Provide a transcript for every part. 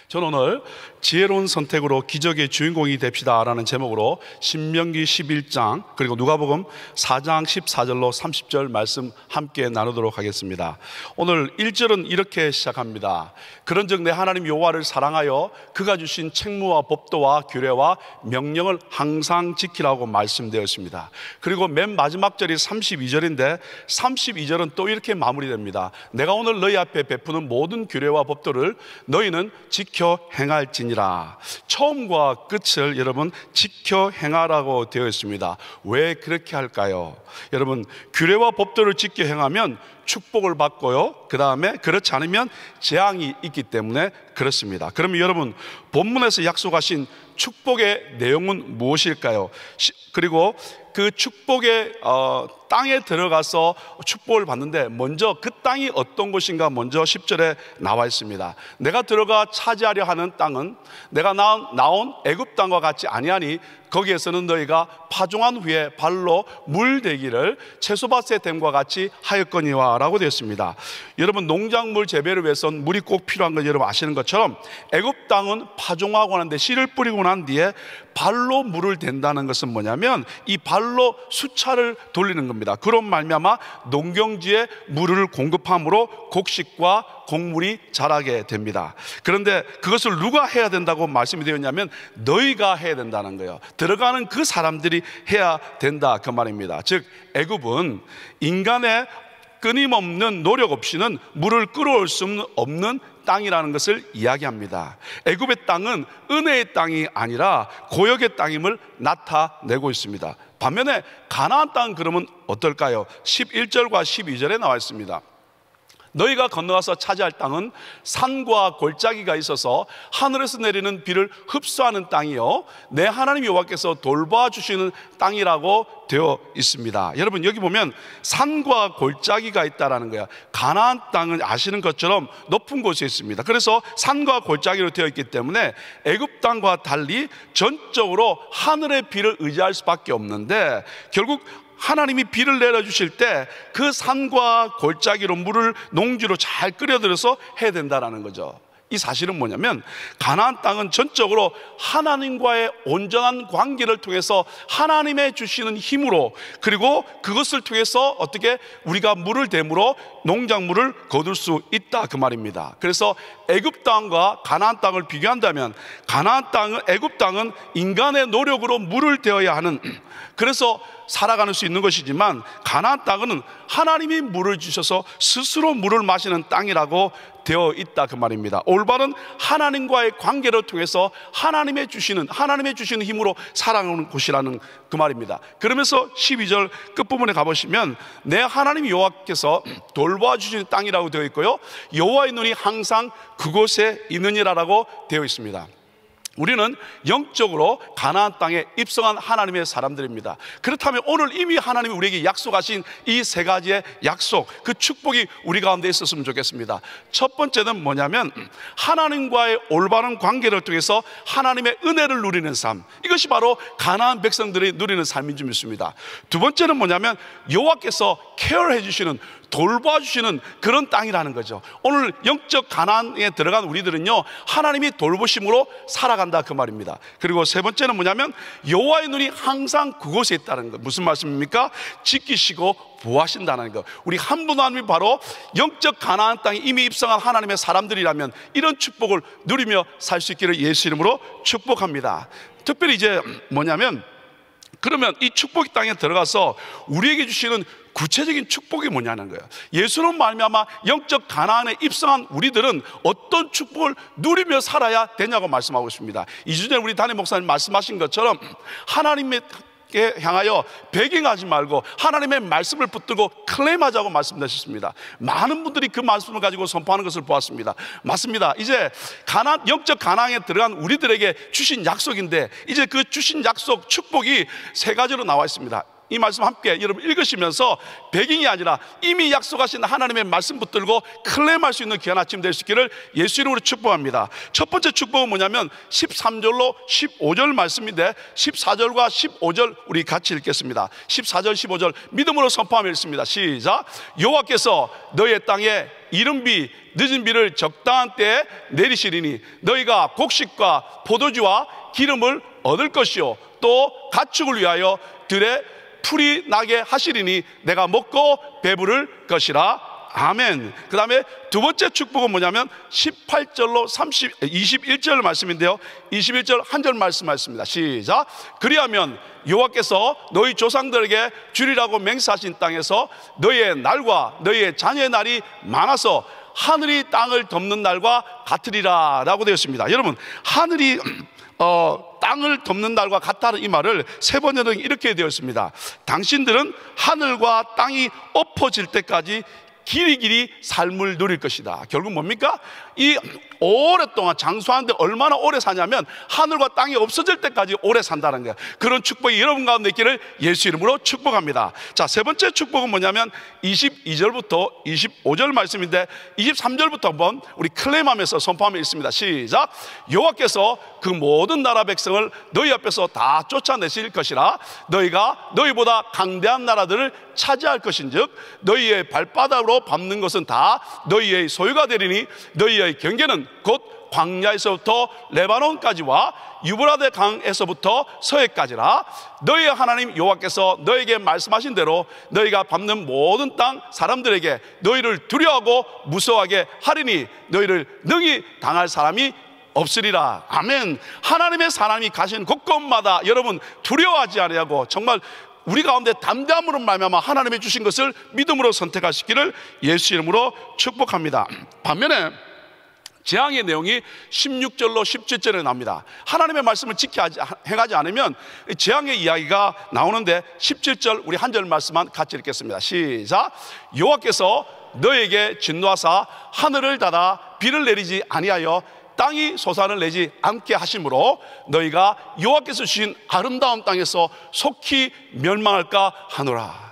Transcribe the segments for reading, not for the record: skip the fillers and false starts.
저는 오늘 지혜로운 선택으로 기적의 주인공이 됩시다라는 제목으로 신명기 11장 그리고 누가복음 4장 14절로 30절 말씀 함께 나누도록 하겠습니다. 오늘 1절은 이렇게 시작합니다. 그런즉 내 하나님 여호와를 사랑하여 그가 주신 책무와 법도와 규례와 명령을 항상 지키라고 말씀되었습니다. 그리고 맨 마지막 절이 32절인데 32절은 또 이렇게 마무리됩니다. 내가 오늘 너희 앞에 베푸는 모든 규례와 법도를 너희는 지켜 행할지니라. 처음과 끝을 여러분 지켜 행하라고 되어 있습니다. 왜 그렇게 할까요? 여러분, 규례와 법도를 지켜 행하면 축복을 받고요, 그 다음에 그렇지 않으면 재앙이 있기 때문에 그렇습니다. 그러면 여러분, 본문에서 약속하신 축복의 내용은 무엇일까요? 그리고 그 축복의 땅에 들어가서 축복을 받는데 먼저 그 땅이 어떤 곳인가 먼저 10절에 나와 있습니다. 내가 들어가 차지하려 하는 땅은 내가 나온 애굽 땅과 같지 아니하니 거기에서는 너희가 파종한 후에 발로 물대기를 채소밭에 댐과 같이 하였거니와 라고 되어 있습니다. 여러분, 농작물 재배를 위해서는 물이 꼭 필요한 걸 여러분 아시는 것처럼 애굽 땅은 파종하고 나는데 씨를 뿌리고 난 뒤에 발로 물을 댄다는 것은 뭐냐면 이 발로 수차를 돌리는 겁니다. 그런 말미암아 농경지에 물을 공급함으로 곡식과 곡물이 자라게 됩니다. 그런데 그것을 누가 해야 된다고 말씀이 되었냐면 너희가 해야 된다는 거예요. 들어가는 그 사람들이 해야 된다 그 말입니다. 즉 애굽은 인간의 끊임없는 노력 없이는 물을 끌어올 수 없는 땅이라는 것을 이야기합니다. 애굽의 땅은 은혜의 땅이 아니라 고역의 땅임을 나타내고 있습니다. 반면에 가나안 땅은 그러면 어떨까요? 11절과 12절에 나와 있습니다. 너희가 건너가서 차지할 땅은 산과 골짜기가 있어서 하늘에서 내리는 비를 흡수하는 땅이요 내 하나님 여호와께서 돌봐주시는 땅이라고 되어 있습니다. 여러분, 여기 보면 산과 골짜기가 있다라는 거야. 가나안 땅은 아시는 것처럼 높은 곳에 있습니다. 그래서 산과 골짜기로 되어 있기 때문에 애굽 땅과 달리 전적으로 하늘의 비를 의지할 수밖에 없는데 결국 하나님이 비를 내려주실 때 그 산과 골짜기로 물을 농지로 잘 끌어들여서 해야 된다는 거죠. 이 사실은 뭐냐면 가나안 땅은 전적으로 하나님과의 온전한 관계를 통해서 하나님의 주시는 힘으로 그리고 그것을 통해서 어떻게 우리가 물을 댐으로 농작물을 거둘 수 있다 그 말입니다. 그래서 애굽 땅과 가나안 땅을 비교한다면 가나안 땅은 애굽 땅은 인간의 노력으로 물을 대어야 하는 그래서 살아가는 수 있는 것이지만 가나안 땅은 하나님이 물을 주셔서 스스로 물을 마시는 땅이라고 되어 있다 그 말입니다. 올바른 하나님과의 관계를 통해서 하나님의 주시는 힘으로 살아가는 곳이라는 그 말입니다. 그러면서 12절 끝부분에 가보시면 내 하나님 여호와께서 돌봐주시는 땅이라고 되어 있고요 여호와의 눈이 항상 그곳에 있느니라라고 되어 있습니다. 우리는 영적으로 가나안 땅에 입성한 하나님의 사람들입니다. 그렇다면 오늘 이미 하나님이 우리에게 약속하신 이 세 가지의 약속, 그 축복이 우리 가운데 있었으면 좋겠습니다. 첫 번째는 뭐냐면 하나님과의 올바른 관계를 통해서 하나님의 은혜를 누리는 삶, 이것이 바로 가나안 백성들이 누리는 삶인 줄 믿습니다. 두 번째는 뭐냐면 여호와께서 케어해 주시는, 돌봐주시는 그런 땅이라는 거죠. 오늘 영적 가나안에 들어간 우리들은요 하나님이 돌보심으로 살아간다 그 말입니다. 그리고 세 번째는 뭐냐면 여호와의 눈이 항상 그곳에 있다는 거. 무슨 말씀입니까? 지키시고 보호하신다는 거. 우리 한 분 한 분이 바로 영적 가나안 땅에 이미 입성한 하나님의 사람들이라면 이런 축복을 누리며 살 수 있기를 예수 이름으로 축복합니다. 특별히 이제 뭐냐면 그러면 이 축복 땅에 들어가서 우리에게 주시는 구체적인 축복이 뭐냐는 거예요. 예수로 말미암아 영적 가나안에 입성한 우리들은 어떤 축복을 누리며 살아야 되냐고 말씀하고 있습니다. 2주 전에 우리 담임 목사님 말씀하신 것처럼 하나님의 향하여 배경하지 말고 하나님의 말씀을 붙들고 클레임하자고 말씀하셨습니다. 많은 분들이 그 말씀을 가지고 선포하는 것을 보았습니다. 맞습니다. 이제 영적 가나안에 들어간 우리들에게 주신 약속인데 이제 그 주신 약속 축복이 세 가지로 나와 있습니다. 이 말씀 함께 여러분 읽으시면서 배경이 아니라 이미 약속하신 하나님의 말씀 붙들고 클레임할 수 있는 귀한 아침 될 수 있기를 예수 이름으로 축복합니다. 첫 번째 축복은 뭐냐면 13절로 15절 말씀인데 14절과 15절 우리 같이 읽겠습니다. 14절 15절 믿음으로 선포하며 읽습니다. 시작. 여호와께서 너의 땅에 이른 비 늦은 비를 적당한 때에 내리시리니 너희가 곡식과 포도주와 기름을 얻을 것이요 또 가축을 위하여 들에 풀이 나게 하시리니 내가 먹고 배부를 것이라. 아멘. 그 다음에 두 번째 축복은 뭐냐면 18절로 21절 말씀인데요, 21절 한 절 말씀하셨습니다. 시작. 그리하면 여호와께서 너희 조상들에게 주리라고 맹세하신 땅에서 너희의 날과 너희의 자녀의 날이 많아서 하늘이 땅을 덮는 날과 같으리라 라고 되어 있습니다. 여러분, 하늘이 땅을 덮는 날과 같다는 이 말을 세 번째는 이렇게 되어 있습니다. 당신들은 하늘과 땅이 엎어질 때까지 길이길이 삶을 누릴 것이다. 결국 뭡니까? 이 오랫동안 장수하는데 얼마나 오래 사냐면 하늘과 땅이 없어질 때까지 오래 산다는 거예요. 그런 축복이 여러분 가운데 있기를 예수 이름으로 축복합니다. 자, 세 번째 축복은 뭐냐면 22절부터 25절 말씀인데 23절부터 한번 우리 클레임하면서 선포하며 있습니다. 시작. 여호와께서 그 모든 나라 백성을 너희 앞에서 다 쫓아내실 것이라. 너희가 너희보다 강대한 나라들을 차지할 것인즉 너희의 발바닥으로 밟는 것은 다 너희의 소유가 되리니 너희의 경계는 곧 광야에서부터 레바논까지와 유브라데 강에서부터 서해까지라. 너희의 하나님 여호와께서 너에게 말씀하신 대로 너희가 밟는 모든 땅 사람들에게 너희를 두려워하고 무서워하게 하리니 너희를 능히 당할 사람이 없으리라. 아멘. 하나님의 사람이 가신 곳곳마다 여러분 두려워하지 아니하고 정말 우리 가운데 담대함으로 말미암아 하나님이 주신 것을 믿음으로 선택하시기를 예수 이름으로 축복합니다. 반면에 재앙의 내용이 16절로 17절에 나옵니다. 하나님의 말씀을 행하지 않으면 재앙의 이야기가 나오는데 17절 우리 한 절 말씀만 같이 읽겠습니다. 시작. 여호와께서 너에게 진노하사 하늘을 닫아 비를 내리지 아니하여 땅이 소산을 내지 않게 하심으로 너희가 여호와께서 주신 아름다운 땅에서 속히 멸망할까 하노라.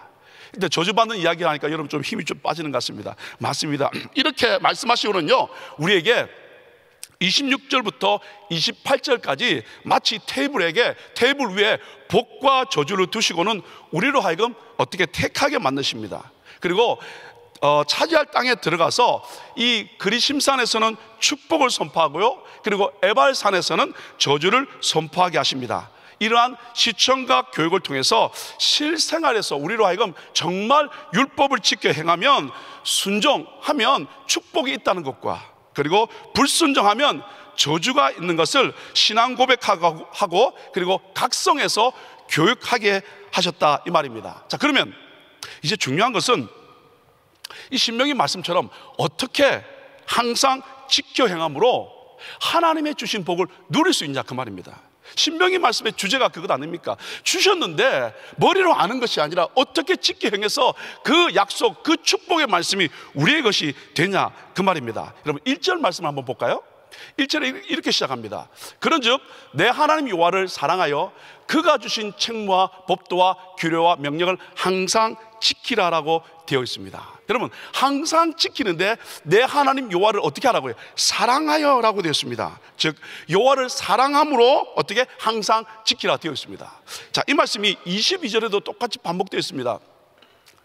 근데 저주받는 이야기를 하니까 여러분 좀 힘이 좀 빠지는 것 같습니다. 맞습니다. 이렇게 말씀하시고는요, 우리에게 26절부터 28절까지 마치 테이블 위에 복과 저주를 두시고는 우리로 하여금 어떻게 택하게 만드십니다. 그리고 차지할 땅에 들어가서 이 그리심산에서는 축복을 선포하고요, 그리고 에발산에서는 저주를 선포하게 하십니다. 이러한 시청과 교육을 통해서 실생활에서 우리로 하여금 정말 율법을 지켜 행하면 순종하면 축복이 있다는 것과, 그리고 불순종하면 저주가 있는 것을 신앙 고백하고 그리고 각성해서 교육하게 하셨다 이 말입니다. 자, 그러면 이제 중요한 것은 이 신명기 말씀처럼 어떻게 항상 지켜 행함으로 하나님의 주신 복을 누릴 수 있냐 그 말입니다. 신명기 말씀의 주제가 그것 아닙니까? 주셨는데 머리로 아는 것이 아니라 어떻게 지켜 행해서 그 약속, 그 축복의 말씀이 우리의 것이 되냐 그 말입니다. 여러분 1절 말씀 한번 볼까요? 1절에 이렇게 시작합니다. 그런즉 내 하나님 여호와를 사랑하여 그가 주신 책무와 법도와 규례와 명령을 항상 지키라라고 되어 있습니다. 여러분, 항상 지키는데 내 하나님 여호와를 어떻게 하라고요? 사랑하여 라고 되어 있습니다. 즉 여호와를 사랑함으로 어떻게 항상 지키라 되어 있습니다. 자, 이 말씀이 22절에도 똑같이 반복되어 있습니다.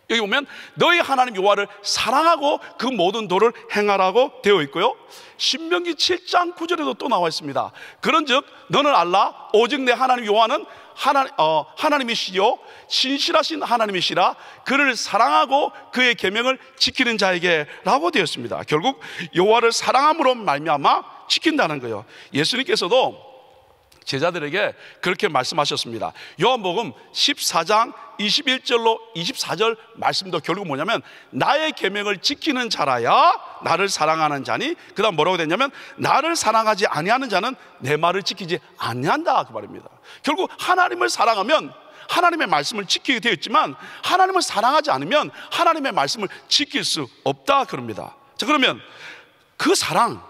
여기 보면 너희 하나님 여호와를 사랑하고 그 모든 도를 행하라고 되어 있고요, 신명기 7장 9절에도 또 나와 있습니다. 그런즉 너는 알라 오직 내 하나님 여호와는 하나님이시요 신실하신 하나님이시라. 그를 사랑하고 그의 계명을 지키는 자에게 라고 되어 있습니다. 결국 여호와를 사랑함으로 말미암아 지킨다는 거예요. 예수님께서도 제자들에게 그렇게 말씀하셨습니다. 요한복음 14장 21절로 24절 말씀도 결국 뭐냐면 나의 계명을 지키는 자라야 나를 사랑하는 자니, 그 다음 뭐라고 됐냐면 나를 사랑하지 아니하는 자는 내 말을 지키지 아니한다 그 말입니다. 결국 하나님을 사랑하면 하나님의 말씀을 지키게 되어 있지만 하나님을 사랑하지 않으면 하나님의 말씀을 지킬 수 없다 그럽니다. 자, 그러면 그 사랑을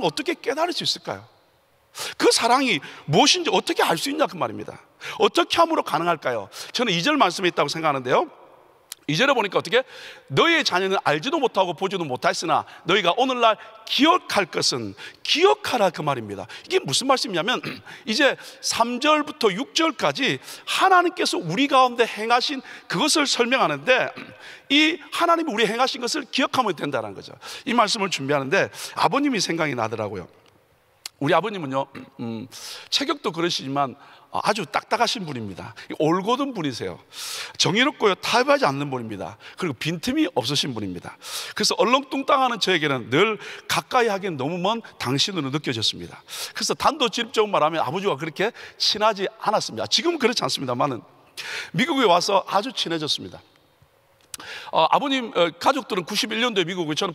어떻게 깨달을 수 있을까요? 그 사랑이 무엇인지 어떻게 알 수 있냐 그 말입니다. 어떻게 함으로 가능할까요? 저는 2절 말씀에 있다고 생각하는데요, 2절에 보니까 어떻게? 너희의 자녀는 알지도 못하고 보지도 못하였으나 너희가 오늘날 기억할 것은 기억하라, 그 말입니다. 이게 무슨 말씀이냐면 이제 3절부터 6절까지 하나님께서 우리 가운데 행하신 그것을 설명하는데, 이 하나님이 우리 행하신 것을 기억하면 된다는 거죠. 이 말씀을 준비하는데 아버님이 생각이 나더라고요. 우리 아버님은요, 체격도 그러시지만 아주 딱딱하신 분입니다. 올곧은 분이세요. 정의롭고요, 타협하지 않는 분입니다. 그리고 빈틈이 없으신 분입니다. 그래서 얼렁뚱땅하는 저에게는 늘 가까이 하기엔 너무 먼 당신으로 느껴졌습니다. 그래서 단도직입적으로 말하면 아버지와 그렇게 친하지 않았습니다. 지금은 그렇지 않습니다만은 미국에 와서 아주 친해졌습니다. 아버님 가족들은 91년도에 미국에, 저는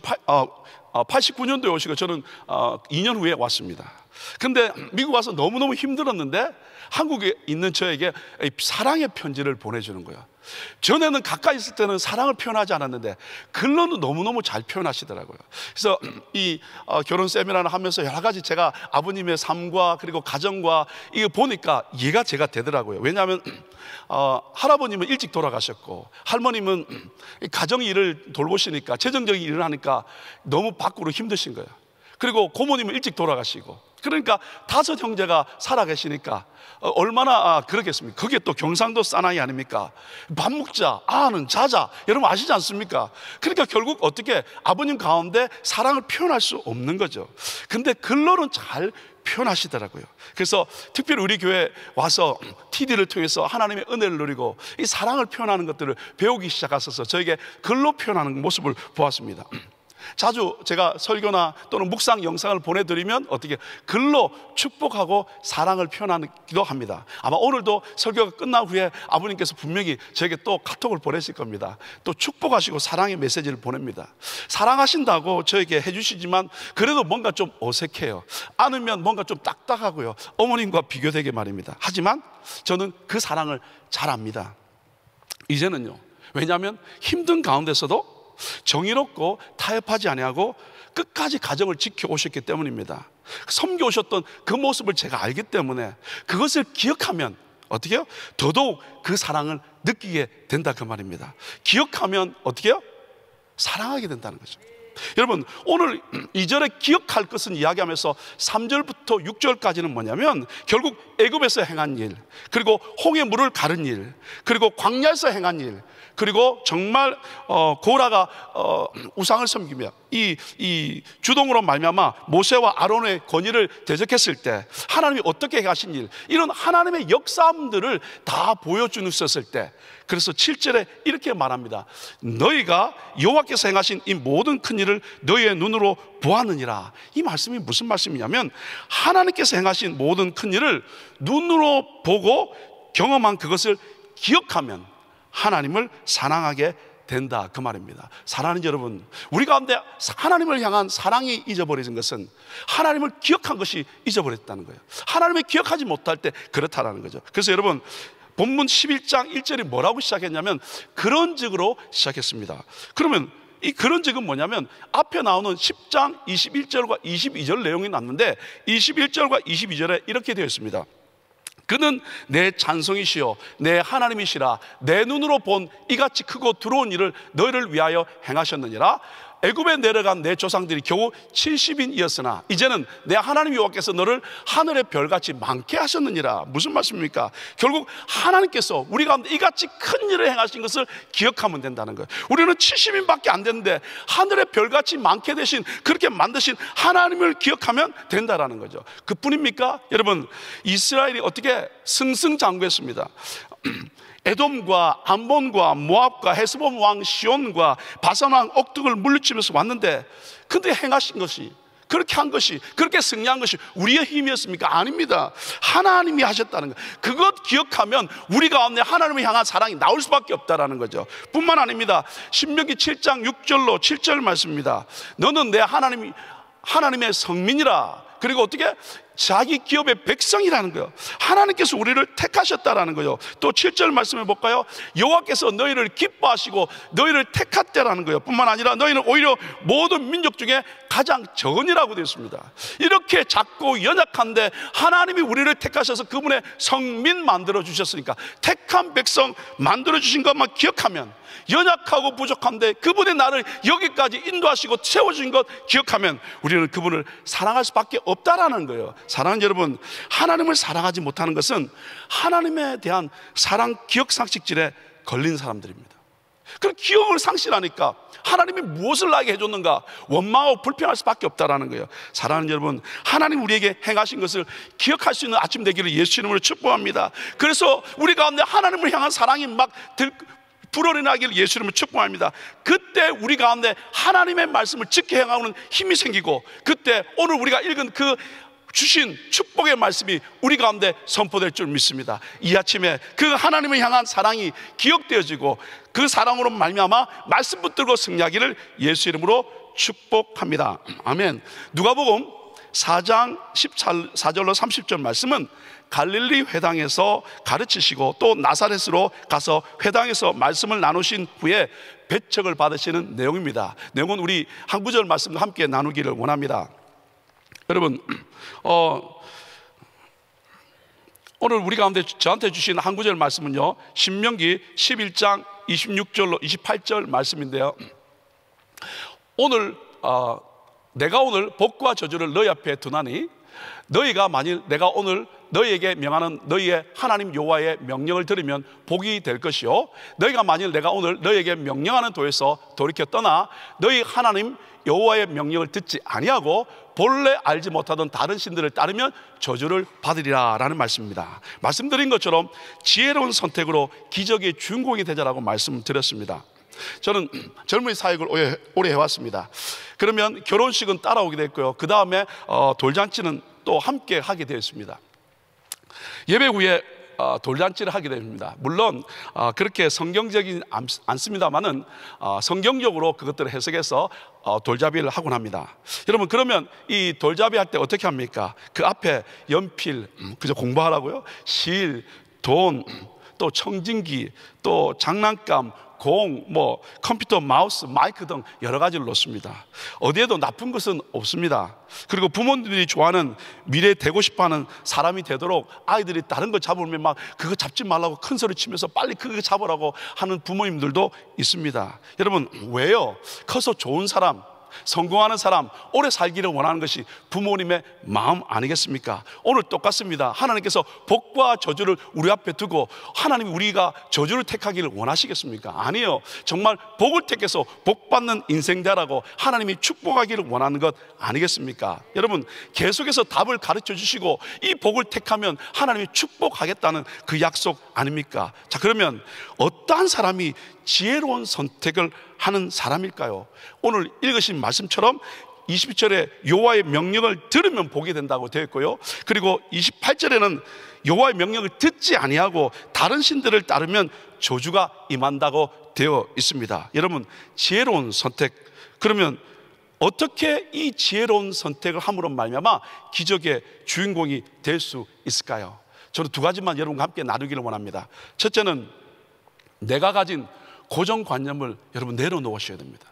89년도에 오시고 저는 2년 후에 왔습니다. 근데 미국 와서 너무너무 힘들었는데 한국에 있는 저에게 사랑의 편지를 보내주는 거예요. 전에는 가까이 있을 때는 사랑을 표현하지 않았는데 글로는 너무너무 잘 표현하시더라고요. 그래서 이 결혼 세미나를 하면서 여러 가지 제가 아버님의 삶과 그리고 가정과 이거 보니까 이해가 제가 되더라고요. 왜냐하면 할아버님은 일찍 돌아가셨고 할머님은 가정 일을 돌보시니까, 재정적인 일을 하니까 너무 밖으로 힘드신 거예요. 그리고 고모님은 일찍 돌아가시고, 그러니까 5 형제가 살아계시니까 얼마나 그러겠습니까? 그게 또 경상도 사나이 아닙니까? 밥 먹자, 아는 자자, 여러분 아시지 않습니까? 그러니까 결국 어떻게 아버님 가운데 사랑을 표현할 수 없는 거죠. 근데 글로는 잘 표현하시더라고요. 그래서 특별히 우리 교회 와서 TD를 통해서 하나님의 은혜를 누리고 이 사랑을 표현하는 것들을 배우기 시작하셔서 저에게 글로 표현하는 모습을 보았습니다. 자주 제가 설교나 또는 묵상 영상을 보내드리면 어떻게 글로 축복하고 사랑을 표현하기도 합니다. 아마 오늘도 설교가 끝난 후에 아버님께서 분명히 저에게 또 카톡을 보내실 겁니다. 또 축복하시고 사랑의 메시지를 보냅니다. 사랑하신다고 저에게 해주시지만 그래도 뭔가 좀 어색해요. 안으면 뭔가 좀 딱딱하고요, 어머님과 비교되게 말입니다. 하지만 저는 그 사랑을 잘 압니다. 이제는요, 왜냐하면 힘든 가운데서도 정의롭고 타협하지 아니하고 끝까지 가정을 지켜오셨기 때문입니다. 섬겨오셨던 그 모습을 제가 알기 때문에 그것을 기억하면 어떻게 해요? 더더욱 그 사랑을 느끼게 된다, 그 말입니다. 기억하면 어떻게 해요? 사랑하게 된다는 거죠. 여러분, 오늘 2절에 기억할 것은 이야기하면서 3절부터 6절까지는 뭐냐면 결국 애굽에서 행한 일, 그리고 홍해 물을 가른 일, 그리고 광야에서 행한 일, 그리고 정말 고라가 우상을 섬기며 이 주동으로 말미암아 모세와 아론의 권위를 대적했을 때 하나님이 어떻게 하신 일, 이런 하나님의 역사들을 다 보여주셨을 때, 그래서 7절에 이렇게 말합니다. 너희가 여호와께서 행하신 이 모든 큰 일을 너희의 눈으로 보았느니라. 이 말씀이 무슨 말씀이냐면 하나님께서 행하신 모든 큰 일을 눈으로 보고 경험한 그것을 기억하면 하나님을 사랑하게 된다, 그 말입니다. 사랑하는 여러분, 우리 가운데 하나님을 향한 사랑이 잊어버려진 것은 하나님을 기억한 것이 잊어버렸다는 거예요. 하나님을 기억하지 못할 때 그렇다라는 거죠. 그래서 여러분, 본문 11장 1절이 뭐라고 시작했냐면 그런즉으로 시작했습니다. 그러면 이 그런즉은 뭐냐면 앞에 나오는 10장 21절과 22절 내용이 났는데 21절과 22절에 이렇게 되어 있습니다. 그는 내 찬송이시요 내 하나님이시라. 내 눈으로 본 이같이 크고 두려운 일을 너희를 위하여 행하셨느니라. 애굽에 내려간 내 조상들이 겨우 70인이었으나 이제는 내 하나님 여호와께서 너를 하늘의 별같이 많게 하셨느니라. 무슨 말씀입니까? 결국 하나님께서 우리 가운데 이같이 큰 일을 행하신 것을 기억하면 된다는 거예요. 우리는 70인밖에 안 되는데 하늘의 별같이 많게 되신, 그렇게 만드신 하나님을 기억하면 된다라는 거죠. 그뿐입니까? 여러분, 이스라엘이 어떻게 승승장구했습니다. 에돔과 암몬과 모압과 헤스본 왕 시온과 바산 왕 옥 등을 물리치면서 왔는데, 근데 행하신 것이, 그렇게 한 것이, 그렇게 승리한 것이 우리의 힘이었습니까? 아닙니다. 하나님이 하셨다는 거예요. 그것 기억하면 우리 가운데 하나님을 향한 사랑이 나올 수밖에 없다라는 거죠. 뿐만 아닙니다. 신명기 7장 6절로 7절 말씀입니다. 너는 내 하나님의 성민이라. 그리고 어떻게 자기 기업의 백성이라는 거예요. 하나님께서 우리를 택하셨다라는 거예요. 또 7절 말씀해 볼까요? 여호와께서 너희를 기뻐하시고 너희를 택했다라는 거예요. 뿐만 아니라 너희는 오히려 모든 민족 중에 가장 적은이라고 되어 있습니다. 이렇게 작고 연약한데 하나님이 우리를 택하셔서 그분의 성민 만들어 주셨으니까, 택한 백성 만들어 주신 것만 기억하면, 연약하고 부족한데 그분의 나를 여기까지 인도하시고 세워주신 것 기억하면 우리는 그분을 사랑할 수밖에 없다라는 거예요. 사랑하는 여러분, 하나님을 사랑하지 못하는 것은 하나님에 대한 사랑 기억 상실질에 걸린 사람들입니다. 그럼 기억을 상실하니까 하나님이 무엇을 나에게 해줬는가 원망하고 불평할 수밖에 없다라는 거예요. 사랑하는 여러분, 하나님 우리에게 행하신 것을 기억할 수 있는 아침 되기를 예수 이름으로 축복합니다. 그래서 우리 가운데 하나님을 향한 사랑이 막 불어나기를 예수 이름으로 축복합니다. 그때 우리 가운데 하나님의 말씀을 지켜 행하는 힘이 생기고, 그때 오늘 우리가 읽은 그 주신 축복의 말씀이 우리 가운데 선포될 줄 믿습니다. 이 아침에 그 하나님을 향한 사랑이 기억되어지고 그 사랑으로 말미암아 말씀 붙들고 승리하기를 예수 이름으로 축복합니다. 아멘. 누가복음 4장 14절로 30절 말씀은 갈릴리 회당에서 가르치시고 또 나사렛으로 가서 회당에서 말씀을 나누신 후에 배척을 받으시는 내용입니다. 내용은 우리 한 구절 말씀과 함께 나누기를 원합니다. 여러분, 오늘 우리 가운데 저한테 주신 한 구절 말씀은요, 신명기 11장 26절로 28절 말씀인데요, 오늘 내가 오늘 복과 저주를 너희 앞에 두나니 너희가 만일 내가 오늘 너희에게 명하는 너희의 하나님 여호와의 명령을 들으면 복이 될 것이요, 너희가 만일 내가 오늘 너희에게 명령하는 도에서 돌이켜 떠나 너희 하나님 여호와의 명령을 듣지 아니하고 본래 알지 못하던 다른 신들을 따르면 저주를 받으리라 라는 말씀입니다. 말씀드린 것처럼 지혜로운 선택으로 기적의 주인공이 되자라고 말씀드렸습니다. 저는 젊은이 사역을 오래 해왔습니다. 그러면 결혼식은 따라오게 됐고요, 그 다음에 돌잔치는 또 함께 하게 되었습니다. 예배 후에 돌잔치를 하게 됩니다. 물론 그렇게 성경적이지 않습니다만은 성경적으로 그것들을 해석해서 돌잡이를 하곤 합니다. 여러분, 그러면 이 돌잡이 할 때 어떻게 합니까? 그 앞에 연필, 그저 공부하라고요? 실, 돈, 또 청진기, 또 장난감, 공, 컴퓨터, 마우스, 마이크 등 여러 가지를 놓습니다. 어디에도 나쁜 것은 없습니다. 그리고 부모님들이 좋아하는 미래에 되고 싶어하는 사람이 되도록 아이들이 다른 거 잡으면 막 그거 잡지 말라고 큰 소리 치면서 빨리 그거 잡으라고 하는 부모님들도 있습니다. 여러분, 왜요? 커서 좋은 사람, 성공하는 사람, 오래 살기를 원하는 것이 부모님의 마음 아니겠습니까? 오늘 똑같습니다. 하나님께서 복과 저주를 우리 앞에 두고 하나님이 우리가 저주를 택하기를 원하시겠습니까? 아니에요. 정말 복을 택해서 복받는 인생 되라고 하나님이 축복하기를 원하는 것 아니겠습니까? 여러분, 계속해서 답을 가르쳐 주시고 이 복을 택하면 하나님이 축복하겠다는 그 약속 아닙니까? 자, 그러면 어떠한 사람이 지혜로운 선택을 하는 사람일까요? 오늘 읽으신 말씀처럼 22절에 여호와의 명령을 들으면 복이 된다고 되어 있고요, 그리고 28절에는 여호와의 명령을 듣지 아니하고 다른 신들을 따르면 저주가 임한다고 되어 있습니다. 여러분, 지혜로운 선택, 그러면 어떻게 이 지혜로운 선택을 함으로 말미암아 기적의 주인공이 될 수 있을까요? 저는 두 가지만 여러분과 함께 나누기를 원합니다. 첫째는 내가 가진 고정관념을 여러분 내려놓으셔야 됩니다.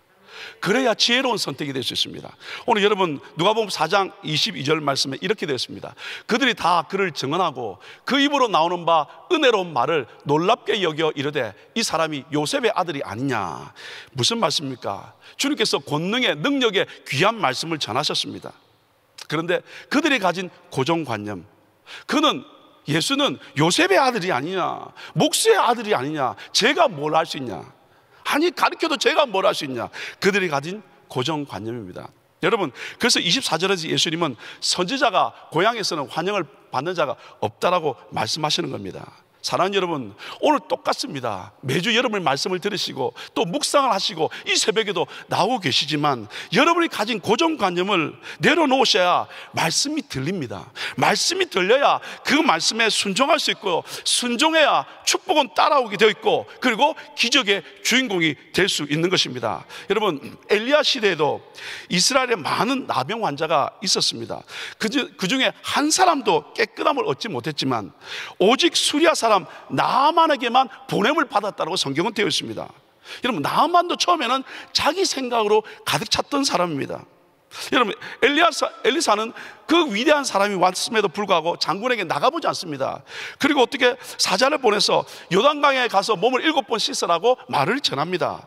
그래야 지혜로운 선택이 될 수 있습니다. 오늘 여러분 누가복음 4장 22절 말씀에 이렇게 되어 있습니다. 그들이 다 그를 증언하고 그 입으로 나오는 바 은혜로운 말을 놀랍게 여겨 이르되 이 사람이 요셉의 아들이 아니냐. 무슨 말씀입니까? 주님께서 권능의 능력의 귀한 말씀을 전하셨습니다. 그런데 그들이 가진 고정관념, 그는 예수는 요셉의 아들이 아니냐, 목수의 아들이 아니냐, 제가 뭘 할 수 있냐, 아니 가르쳐도 제가 뭘 할 수 있냐, 그들이 가진 고정관념입니다. 여러분, 그래서 24절에서 예수님은 선지자가 고향에서는 환영을 받는 자가 없다라고 말씀하시는 겁니다. 사랑하는 여러분, 오늘 똑같습니다. 매주 여러분의 말씀을 들으시고 또 묵상을 하시고 이 새벽에도 나오고 계시지만 여러분이 가진 고정관념을 내려놓으셔야 말씀이 들립니다. 말씀이 들려야 그 말씀에 순종할 수 있고, 순종해야 축복은 따라오게 되어 있고, 그리고 기적의 주인공이 될 수 있는 것입니다. 여러분, 엘리야 시대에도 이스라엘에 많은 나병 환자가 있었습니다. 그 중에 한 사람도 깨끗함을 얻지 못했지만 오직 수리아 사람 나아만에게만 보냄을 받았다고 성경은 되어 있습니다. 여러분, 나아만도 처음에는 자기 생각으로 가득 찼던 사람입니다. 여러분, 엘리사는 그 위대한 사람이 왔음에도 불구하고 장군에게 나가보지 않습니다. 그리고 어떻게 사자를 보내서 요단강에 가서 몸을 7번 씻으라고 말을 전합니다.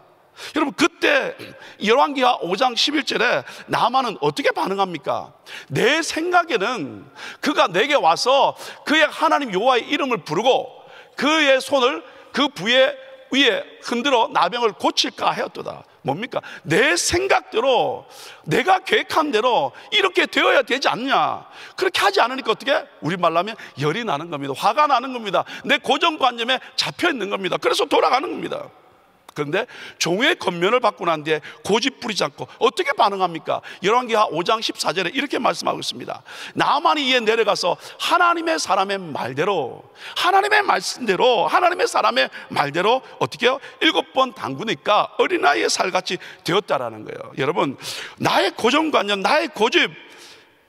여러분, 그때 열왕기하 5장 11절에 나아만은 어떻게 반응합니까? 내 생각에는 그가 내게 와서 그의 하나님 여호와의 이름을 부르고 그의 손을 그 부의 위에 흔들어 나병을 고칠까 하였도다. 뭡니까? 내 생각대로, 내가 계획한 대로 이렇게 되어야 되지 않냐. 그렇게 하지 않으니까 어떻게? 우리말로 하면 열이 나는 겁니다. 화가 나는 겁니다. 내 고정관념에 잡혀 있는 겁니다. 그래서 돌아가는 겁니다. 그런데 종의 권면을 받고 난 뒤에 고집 부리지 않고 어떻게 반응합니까? 열왕기하 5장 14절에 이렇게 말씀하고 있습니다. 나아만이 이에 내려가서 하나님의 사람의 말대로, 하나님의 말씀대로, 하나님의 사람의 말대로 어떻게 해요? 7번 담그니까 어린아이의 살같이 되었다라는 거예요. 여러분, 나의 고정관념, 나의 고집,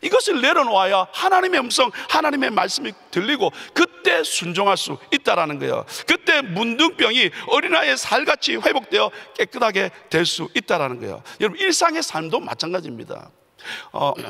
이것을 내려놓아야 하나님의 음성, 하나님의 말씀이 들리고 그때 순종할 수 있다라는 거예요. 그때 문둥병이 어린아이의 살같이 회복되어 깨끗하게 될 수 있다라는 거예요. 여러분, 일상의 삶도 마찬가지입니다.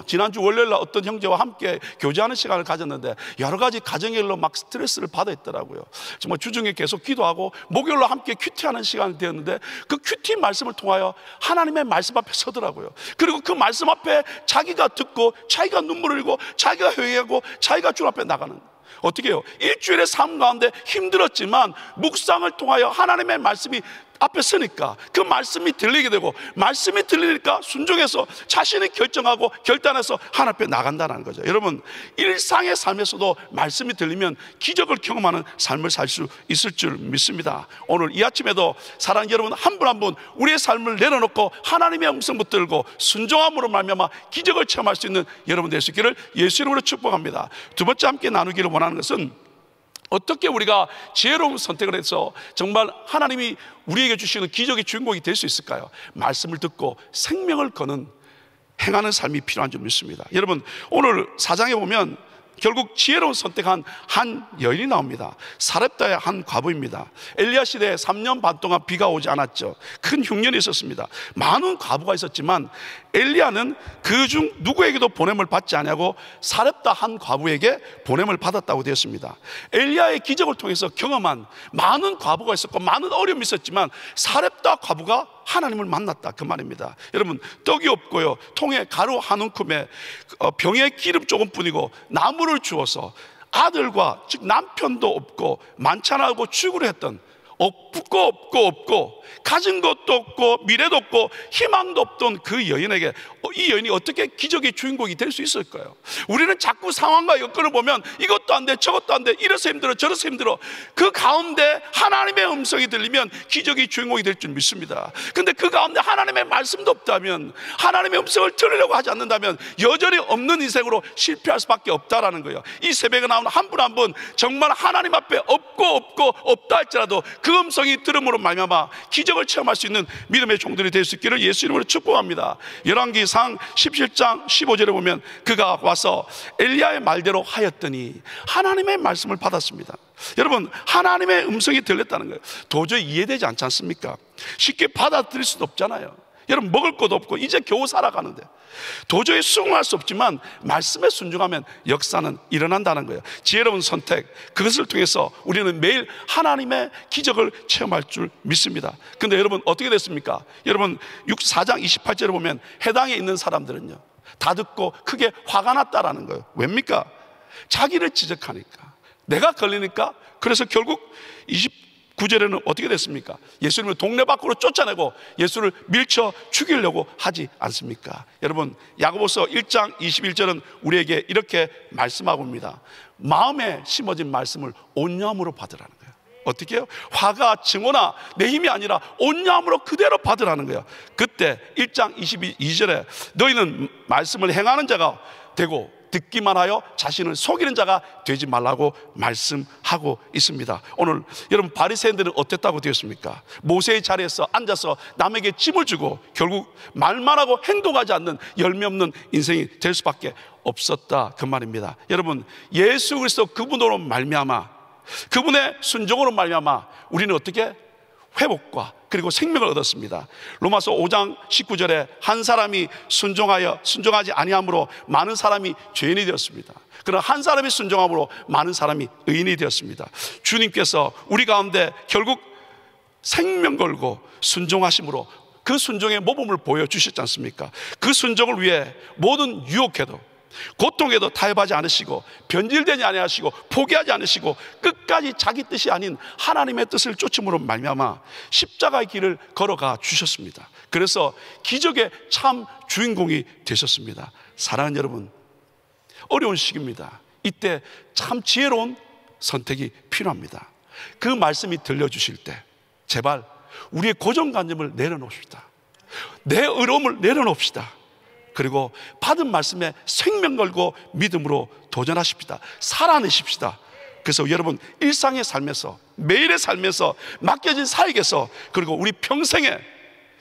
지난주 월요일날 어떤 형제와 함께 교제하는 시간을 가졌는데 여러 가지 가정의 일로 막 스트레스를 받아 있더라고요. 정말 주중에 계속 기도하고 목요일로 함께 큐티하는 시간이 되었는데 그 큐티 말씀을 통하여 하나님의 말씀 앞에 서더라고요. 그리고 그 말씀 앞에 자기가 듣고 자기가 눈물을 흘리고 자기가 회개하고 자기가 주 앞에 나가는, 어떻게 해요? 일주일의 삶 가운데 힘들었지만 묵상을 통하여 하나님의 말씀이 앞에 서니까 그 말씀이 들리게 되고, 말씀이 들리니까 순종해서 자신이 결정하고 결단해서 하나님 앞에 나간다는 거죠. 여러분, 일상의 삶에서도 말씀이 들리면 기적을 경험하는 삶을 살 수 있을 줄 믿습니다. 오늘 이 아침에도 사랑하는 여러분, 한 분 한 분 우리의 삶을 내려놓고 하나님의 음성 붙들고 순종함으로 말미암아 기적을 체험할 수 있는 여러분 될 수 있기를 예수 이름으로 축복합니다. 두 번째 함께 나누기를 원하는 것은, 어떻게 우리가 지혜로운 선택을 해서 정말 하나님이 우리에게 주시는 기적의 주인공이 될 수 있을까요? 말씀을 듣고 생명을 거는, 행하는 삶이 필요한 줄 믿습니다. 여러분, 오늘 4장에 보면 결국 지혜로운 선택한 한 여인이 나옵니다. 사렙다의 한 과부입니다. 엘리야 시대에 3년 반 동안 비가 오지 않았죠. 큰 흉년이 있었습니다. 많은 과부가 있었지만 엘리야는 그 중 누구에게도 보냄을 받지 않냐고 사렙다 한 과부에게 보냄을 받았다고 되었습니다. 엘리야의 기적을 통해서 경험한 많은 과부가 있었고 많은 어려움이 있었지만 사렙다 과부가 하나님을 만났다, 그 말입니다. 여러분, 떡이 없고요, 통에 가루 한 움큼에 병에 기름 조금 뿐이고 나무를 주어서 아들과 즉 남편도 없고 만찬하고 죽으려 했던, 없고 가진 것도 없고 미래도 없고 희망도 없던 그 여인에게 이 여인이 어떻게 기적의 주인공이 될 수 있을까요? 우리는 자꾸 상황과 여건을 보면 이것도 안 돼, 저것도 안 돼, 이래서 힘들어, 저래서 힘들어. 그 가운데 하나님의 음성이 들리면 기적의 주인공이 될 줄 믿습니다. 근데 그 가운데 하나님의 말씀도 없다면, 하나님의 음성을 들으려고 하지 않는다면 여전히 없는 인생으로 실패할 수밖에 없다라는 거예요. 이 새벽에 나오는 한 분 한 분 정말 하나님 앞에 없다 할지라도 그 음성이 들음으로 말미암아 기적을 체험할 수 있는 믿음의 종들이 될 수 있기를 예수 이름으로 축복합니다. 열왕기상 17장 15절에 보면 그가 와서 엘리야의 말대로 하였더니 하나님의 말씀을 받았습니다. 여러분, 하나님의 음성이 들렸다는 거예요. 도저히 이해되지 않지 않습니까? 쉽게 받아들일 수도 없잖아요. 여러분, 먹을 것도 없고 이제 겨우 살아가는데 도저히 수긍할 수 없지만 말씀에 순종하면 역사는 일어난다는 거예요. 지혜로운 선택, 그것을 통해서 우리는 매일 하나님의 기적을 체험할 줄 믿습니다. 근데 여러분, 어떻게 됐습니까? 여러분, 4장 28절에 보면 해당에 있는 사람들은요 다 듣고 크게 화가 났다라는 거예요. 왜입니까? 자기를 지적하니까, 내가 걸리니까. 그래서 결국 19절에는 어떻게 됐습니까? 예수님을 동네 밖으로 쫓아내고 예수를 밀쳐 죽이려고 하지 않습니까? 여러분, 야고보서 1장 21절은 우리에게 이렇게 말씀하고 있습니다. 마음에 심어진 말씀을 온유함으로 받으라는 거예요. 어떻게 해요? 화가 증오나 내 힘이 아니라 온유함으로 그대로 받으라는 거예요. 그때 1장 22절에 너희는 말씀을 행하는 자가 되고 듣기만 하여 자신을 속이는 자가 되지 말라고 말씀하고 있습니다. 오늘 여러분, 바리새인들은 어땠다고 되었습니까? 모세의 자리에서 앉아서 남에게 짐을 주고 결국 말만 하고 행동하지 않는 열매 없는 인생이 될 수밖에 없었다, 그 말입니다. 여러분, 예수 그리스도 그분으로 말미암아, 그분의 순종으로 말미암아 우리는 어떻게 회복과 그리고 생명을 얻었습니다. 로마서 5장 19절에 한 사람이 순종하지 아니함으로 많은 사람이 죄인이 되었습니다. 그러나 한 사람이 순종함으로 많은 사람이 의인이 되었습니다. 주님께서 우리 가운데 결국 생명 걸고 순종하심으로 그 순종의 모범을 보여주셨지 않습니까? 그 순종을 위해 모든 유혹에도 고통에도 타협하지 않으시고 변질되지 아니하시고 포기하지 않으시고 끝까지 자기 뜻이 아닌 하나님의 뜻을 쫓음으로 말미암아 십자가의 길을 걸어가 주셨습니다. 그래서 기적의 참 주인공이 되셨습니다. 사랑하는 여러분, 어려운 시기입니다. 이때 참 지혜로운 선택이 필요합니다. 그 말씀이 들려주실 때 제발 우리의 고정관념을 내려놓읍시다. 내 의로움을 내려놓읍시다. 그리고 받은 말씀에 생명 걸고 믿음으로 도전하십시다. 살아내십시다. 그래서 여러분, 일상의 삶에서, 매일의 삶에서, 맡겨진 사역에서, 그리고 우리 평생의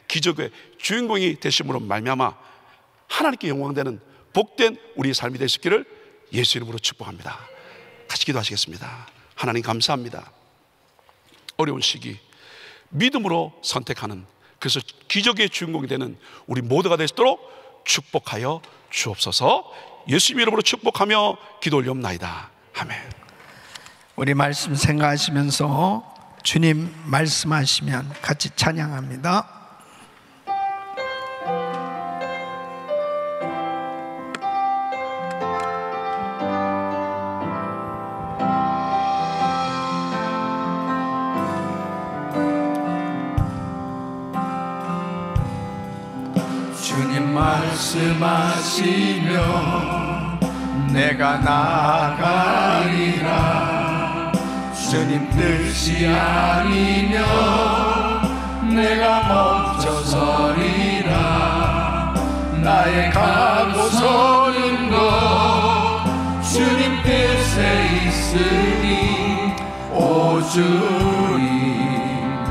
기적의 주인공이 되심으로 말미암아 하나님께 영광되는 복된 우리의 삶이 될 수 있기를 예수 이름으로 축복합니다. 같이 기도하시겠습니다. 하나님 감사합니다. 어려운 시기 믿음으로 선택하는, 그래서 기적의 주인공이 되는 우리 모두가 될 수 있도록 축복하여 주옵소서. 예수님 이름으로 축복하며 기도 올리옵나이다. 아멘. 우리 말씀 생각하시면서 주님 말씀하시면 같이 찬양합니다. 주님 말씀하시면 내가 나아가리라. 주님 뜻이 아니면 내가 멈춰서리라. 나의 가고 서는 것 주님 뜻에 있으니 오 주님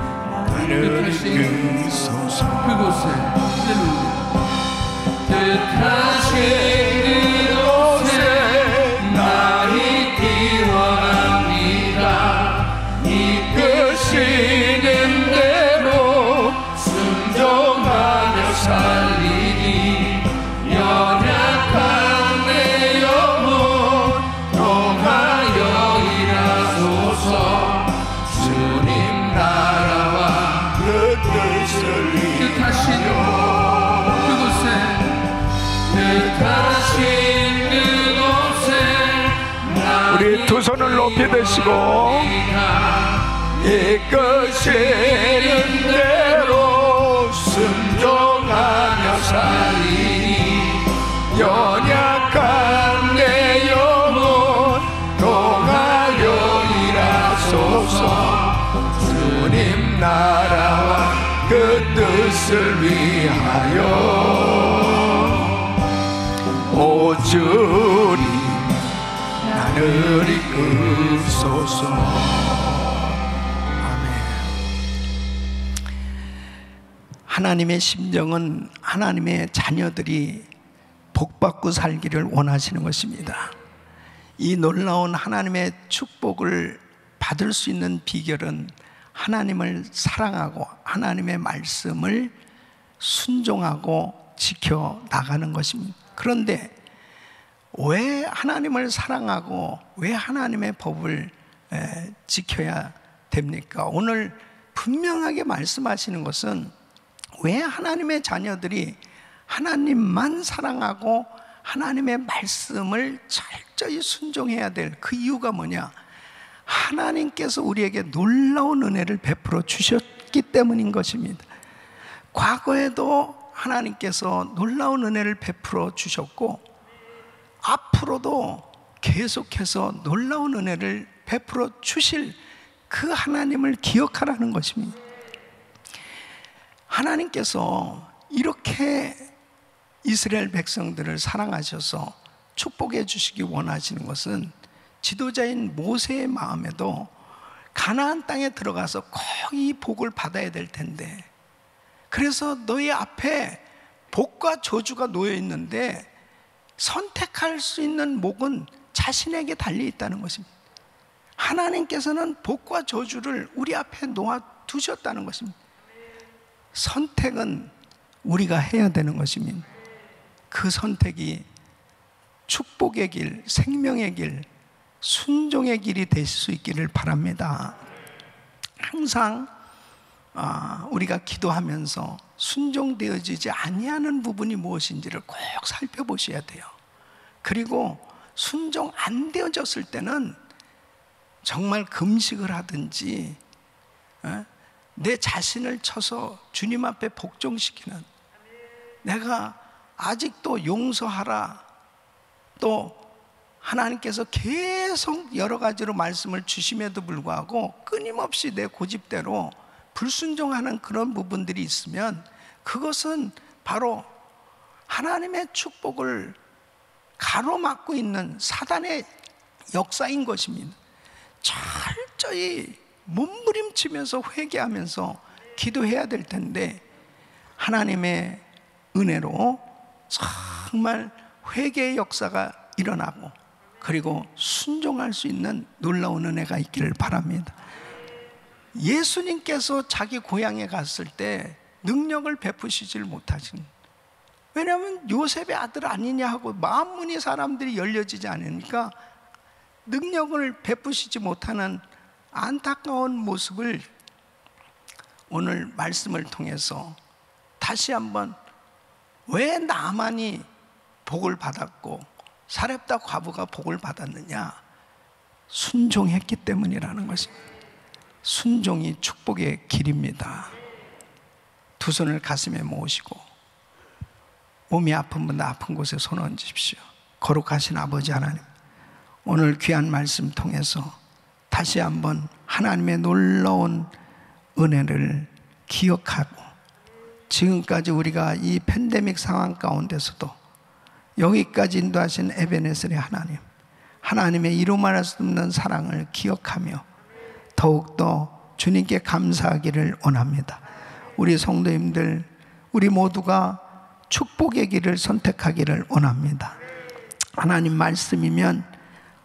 나를 이끄소서. 그곳에 뜻하신 그곳에 나 있기 원합니다. 이끄시는 대로 순종하며 살리니 연약한 내 영혼 통하여 일하소서. 주님 나라와 그 뜻을 뜻하시는 우리 두 손을 높이 드시고 이끄시는 대로 순종하며 살리니 연약한 내 영혼 통하여 일하소서. 주님 나라와 그 뜻을 위하여 오 주님 나를 이끄소서. 아멘. 하나님의 심정은 하나님의 자녀들이 복받고 살기를 원하시는 것입니다. 이 놀라운 하나님의 축복을 받을 수 있는 비결은 하나님을 사랑하고 하나님의 말씀을 순종하고 지켜나가는 것입니다. 그런데 왜 하나님을 사랑하고 왜 하나님의 법을 지켜야 됩니까? 오늘 분명하게 말씀하시는 것은 왜 하나님의 자녀들이 하나님만 사랑하고 하나님의 말씀을 철저히 순종해야 될 그 이유가 뭐냐? 하나님께서 우리에게 놀라운 은혜를 베풀어 주셨기 때문인 것입니다. 과거에도 하나님께서 놀라운 은혜를 베풀어 주셨고 앞으로도 계속해서 놀라운 은혜를 베풀어 주실 그 하나님을 기억하라는 것입니다. 하나님께서 이렇게 이스라엘 백성들을 사랑하셔서 축복해 주시기 원하시는 것은 지도자인 모세의 마음에도 가나안 땅에 들어가서 거의 복을 받아야 될 텐데, 그래서 너희 앞에 복과 저주가 놓여 있는데 선택할 수 있는 목은 자신에게 달려 있다는 것입니다. 하나님께서는 복과 저주를 우리 앞에 놓아 두셨다는 것입니다. 선택은 우리가 해야 되는 것입니다. 그 선택이 축복의 길, 생명의 길, 순종의 길이 될 수 있기를 바랍니다. 항상 우리가 기도하면서 순종되어지지 아니하는 부분이 무엇인지를 꼭 살펴보셔야 돼요. 그리고 순종 안 되어졌을 때는 정말 금식을 하든지 내 자신을 쳐서 주님 앞에 복종시키는, 내가 아직도 용서하라, 또 하나님께서 계속 여러 가지로 말씀을 주심에도 불구하고 끊임없이 내 고집대로 불순종하는 그런 부분들이 있으면 그것은 바로 하나님의 축복을 가로막고 있는 사단의 역사인 것입니다. 철저히 몸부림치면서 회개하면서 기도해야 될 텐데, 하나님의 은혜로 정말 회개의 역사가 일어나고 그리고 순종할 수 있는 놀라운 은혜가 있기를 바랍니다. 예수님께서 자기 고향에 갔을 때 능력을 베푸시질 못하신, 왜냐하면 요셉의 아들 아니냐 하고 만문의 사람들이 열려지지 않으니까 능력을 베푸시지 못하는 안타까운 모습을 오늘 말씀을 통해서 다시 한번, 왜 나만이 복을 받았고 사렙다 과부가 복을 받았느냐? 순종했기 때문이라는 것입니다. 순종이 축복의 길입니다. 두 손을 가슴에 모으시고 몸이 아픈 분들 아픈 곳에 손 얹으십시오. 거룩하신 아버지 하나님, 오늘 귀한 말씀 통해서 다시 한번 하나님의 놀라운 은혜를 기억하고, 지금까지 우리가 이 팬데믹 상황 가운데서도 여기까지 인도하신 에베네셀의 하나님, 하나님의 이루 말할 수 없는 사랑을 기억하며 더욱더 주님께 감사하기를 원합니다. 우리 성도님들, 우리 모두가 축복의 길을 선택하기를 원합니다. 하나님 말씀이면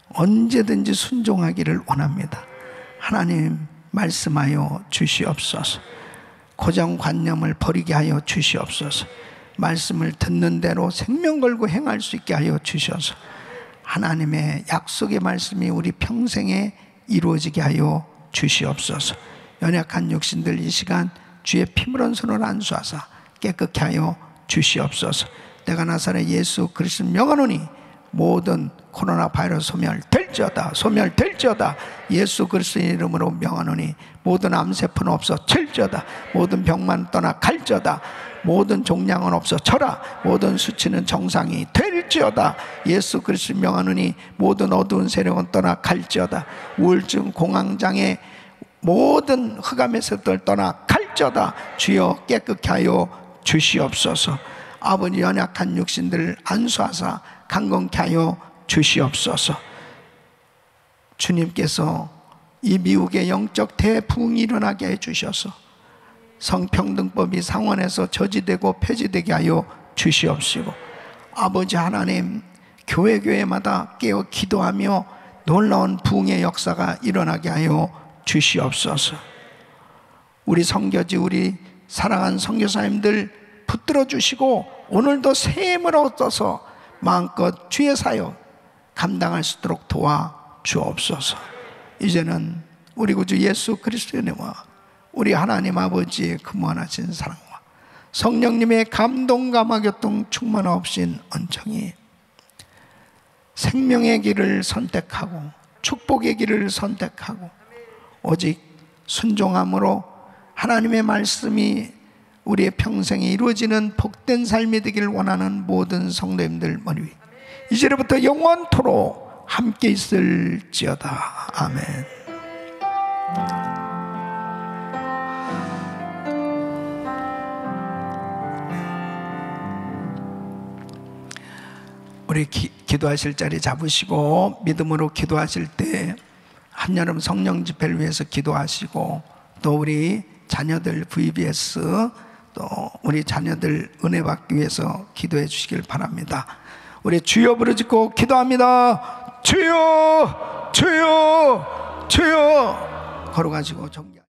언제든지 순종하기를 원합니다. 하나님 말씀하여 주시옵소서. 고정관념을 버리게 하여 주시옵소서. 말씀을 듣는 대로 생명 걸고 행할 수 있게 하여 주셔서 하나님의 약속의 말씀이 우리 평생에 이루어지게 하여 주시옵소서. 연약한 육신들 이 시간 주의 피물은 손을 안수하사 깨끗게 하여 주시옵소서. 내가 나사렛 예수 그리스도 명하노니 모든 코로나 바이러스 소멸될지어다, 소멸될지어다. 예수 그리스도의 이름으로 명하노니 모든 암세포는 없어질지어다, 모든 병만 떠나갈지어다, 모든 종양은 없어져라, 모든 수치는 정상이 될지어다. 예수 그리스도 명하노니 모든 어두운 세력은 떠나갈지어다. 우울증, 공황장애, 모든 흑암에서들 떠나갈지어다. 주여 깨끗게 하여 주시옵소서. 아버지 연약한 육신들을 안수하사 강건케 하여 주시옵소서. 주님께서 이 미국의 영적 대부흥이 일어나게 해주셔서 성평등법이 상원에서 저지되고 폐지되게 하여 주시옵시고, 아버지 하나님, 교회마다 깨어 기도하며 놀라운 부흥의 역사가 일어나게 하여 주시옵소서. 우리 선교지, 우리 사랑하는 선교사님들 붙들어 주시고 오늘도 새 힘을 얻어서 마음껏 주의 사역 감당할 수 있도록 도와 주옵소서. 이제는 우리 구주 예수 그리스도의 은혜와 우리 하나님 아버지의 그무한하신 사랑과 성령님의 감동 감화교통 충만하옵신 언총이 생명의 길을 선택하고 축복의 길을 선택하고 오직 순종함으로 하나님의 말씀이 우리의 평생에 이루어지는 복된 삶이 되기를 원하는 모든 성도님들 머리 위 이제부터 영원토록 함께 있을지어다. 아멘. 우리 기도하실 자리 잡으시고 믿음으로 기도하실 때 한여름 성령 집회를 위해서 기도하시고 또 우리 자녀들 VBS 또 우리 자녀들 은혜 받기 위해서 기도해 주시길 바랍니다. 우리 주여 부르짖고 기도합니다. 주여 주여 주여 걸어가시고